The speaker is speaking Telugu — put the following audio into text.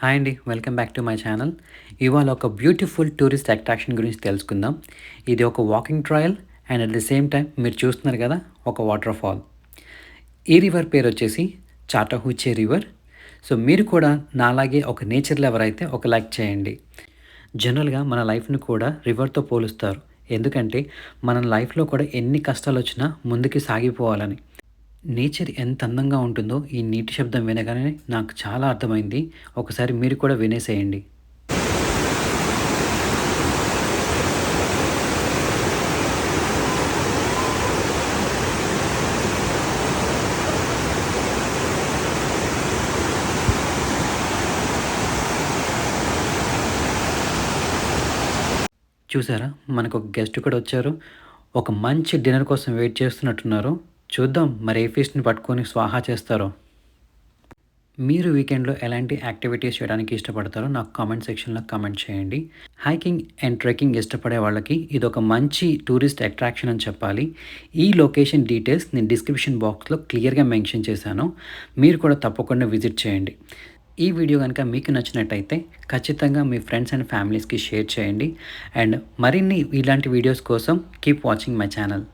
హాయ్ అండి. Welcome back to my channel. ఇవాళ ఒక బ్యూటిఫుల్ టూరిస్ట్ అట్రాక్షన్ గురించి తెలుసుకుందాం. ఇది ఒక walking trial and at the same time మీరు చూస్తున్నారు కదా, ఒక వాటర్ ఫాల్. ఈ రివర్ పేరు వచ్చేసి చాటహూచే రివర్. సో మీరు కూడా నాలాగే ఒక నేచర్ లవర్ అయితే ఒక లైక్ చేయండి. జనరల్‌గా మన లైఫ్‌ని కూడా రివర్‌తో పోలుస్తారు. ఎందుకంటే మన లైఫ్‌లో కూడా ఎన్ని కష్టాలొచ్చినా ముందుకు సాగిపోవాలని. నేచర్ ఎంత అందంగా ఉంటుందో ఈ నీటి శబ్దం వినగానే నాకు చాలా అర్థమైంది. ఒకసారి మీరు కూడా వినేసేయండి. చూసారా? మనకొక గెస్ట్ కూడా వచ్చారు. ఒక మంచి డిన్నర్ కోసం వెయిట్ చేస్తున్నట్టున్నారు. చూద్దాం మరి ఏ ఫిష్‌ని పట్టుకొని స్వాహా చేస్తారో. మీరు వీకెండ్‌లో ఎలాంటి యాక్టివిటీస్ చేయడానికి ఇష్టపడతారో నాకు కామెంట్ సెక్షన్‌లో కామెంట్ చేయండి. హైకింగ్ అండ్ ట్రెక్కింగ్ ఇష్టపడే వాళ్ళకి ఇదొక మంచి టూరిస్ట్ అట్రాక్షన్ అని చెప్పాలి. ఈ లొకేషన్ డీటెయిల్స్ నేను డిస్క్రిప్షన్ బాక్స్‌లో క్లియర్‌గా మెన్షన్ చేశాను. మీరు కూడా తప్పకుండా విజిట్ చేయండి. ఈ వీడియో గనుక మీకు నచ్చినట్టయితే ఖచ్చితంగా మీ ఫ్రెండ్స్ అండ్ ఫ్యామిలీస్‌కి షేర్ చేయండి. అండ్ మరిన్ని ఇలాంటి వీడియోస్ కోసం కీప్ వాచింగ్ మై ఛానల్.